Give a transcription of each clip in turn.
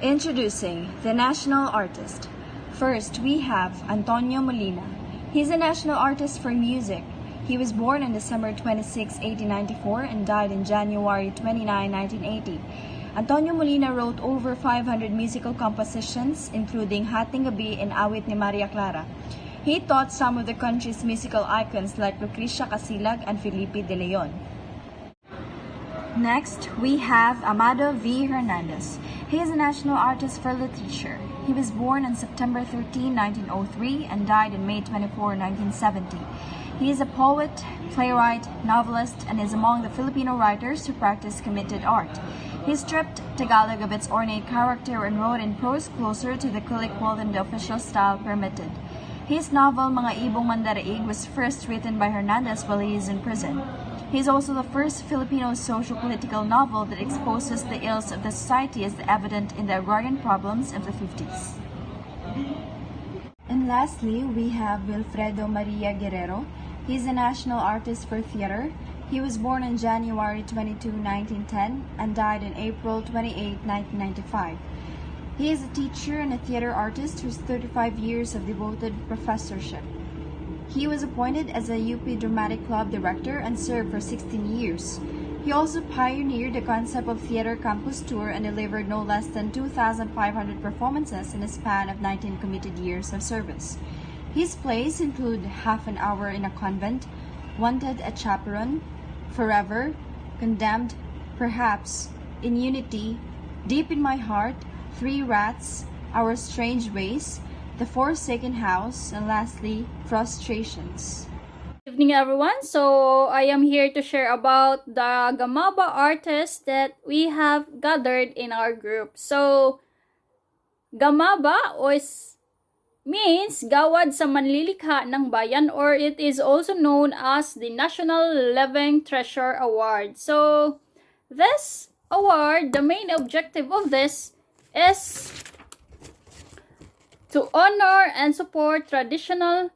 Introducing the national artist. First, we have Antonio Molina. He's a national artist for music. He was born on December 26, 1894 and died in January 29, 1980. Antonio Molina wrote over 500 musical compositions, including Hating Gabi and Awit ni Maria Clara. He taught some of the country's musical icons like Lucrecia Casilag and Felipe de Leon. Next, we have Amado V. Hernandez. He is a national artist for literature. He was born on September 13, 1903 and died on May 24, 1970. He is a poet, playwright, novelist, and is among the Filipino writers who practice committed art. He stripped Tagalog of its ornate character and wrote in prose closer to the colloquial than the official style permitted. His novel, Mga Ibong Mandaraig, was first written by Hernandez while he is in prison. He is also the first Filipino socio-political novel that exposes the ills of the society as evident in the agrarian problems of the 50s. And lastly, we have Wilfredo Maria Guerrero. He is a national artist for theater. He was born on January 22, 1910 and died on April 28, 1995. He is a teacher and a theater artist whose 35 years of devoted professorship. He was appointed as a UP Dramatic Club director and served for 16 years. He also pioneered the concept of theater campus tour and delivered no less than 2,500 performances in a span of 19 committed years of service. His plays include Half an Hour in a Convent, Wanted a Chaperone, Forever, Condemned, Perhaps, In Unity, Deep in My Heart, Three Rats, Our Strange Ways, The Forsaken House, and lastly, Frustrations. Good evening, everyone. So I am here to share about the GAMABA artists that we have gathered in our group. So GAMABA means Gawad sa Manlilikha ng Bayan, or it is also known as the National Living Treasure Award. So this award, the main objective of this is to honor and support traditional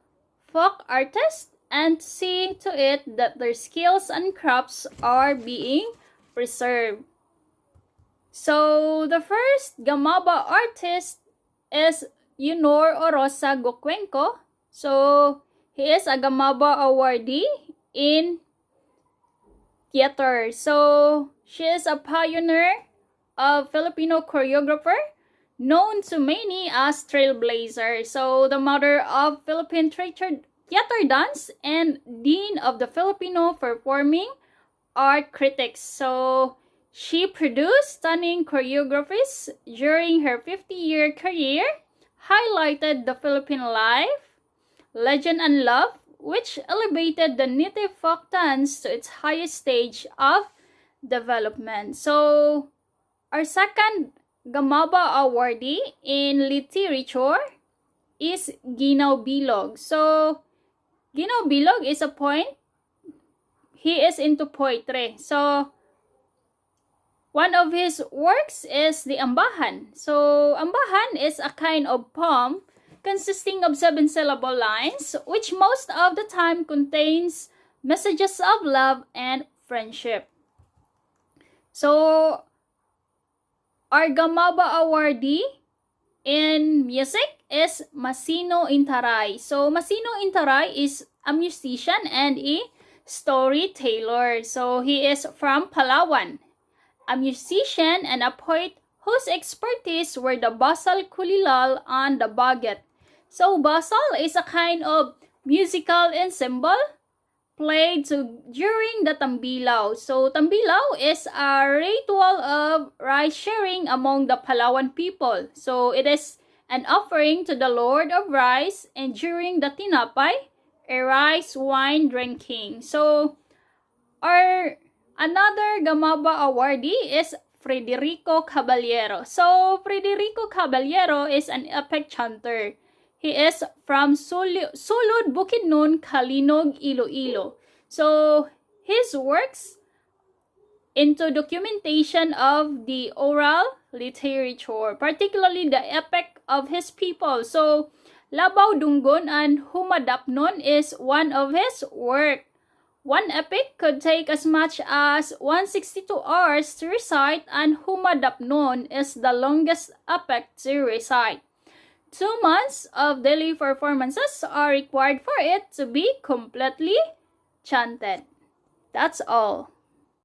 folk artists and see to it that their skills and crafts are being preserved. So the first GAMABA artist is Yunor Orosa Gokwenko. So he is a GAMABA awardee in theater. So she is a pioneer of Filipino choreographer, known to many as Trailblazer. So the mother of Philippine theater dance and dean of the Filipino performing art critics. So she produced stunning choreographies during her 50-year career, highlighted the Philippine life, legend, and love, which elevated the native folk dance to its highest stage of development. So our second GAMABA awardee in literature is Ginaw Bilog. So Ginaw Bilog is a poet. He is into poetry. So one of his works is the Ambahan. So Ambahan is a kind of poem consisting of 7-syllable lines, which most of the time contains messages of love and friendship. So our GAMABA awardee in music is Masino Intaray. So Masino Intaray is a musician and a storyteller. So he is from Palawan, a musician and a poet whose expertise were the basal kulilal and the baget. So basal is a kind of musical ensemble played during the Tambilaw. So Tambilaw is a ritual of rice sharing among the Palawan people. So it is an offering to the Lord of Rice, and during the Tinapay, a rice wine drinking. So our another GAMABA awardee is Frederico Caballero. So Frederico Caballero is an epic chanter. He is from Sulud, Bukidnon, Kalinog, Iloilo. So his works into documentation of the oral literature, particularly the epic of his people. So Labaw Dunggon and Humadapnon is one of his work, One epic could take as much as 162 hours to recite, and Humadapnon is the longest epic to recite. 2 months of daily performances are required for it to be completely chanted. That's all.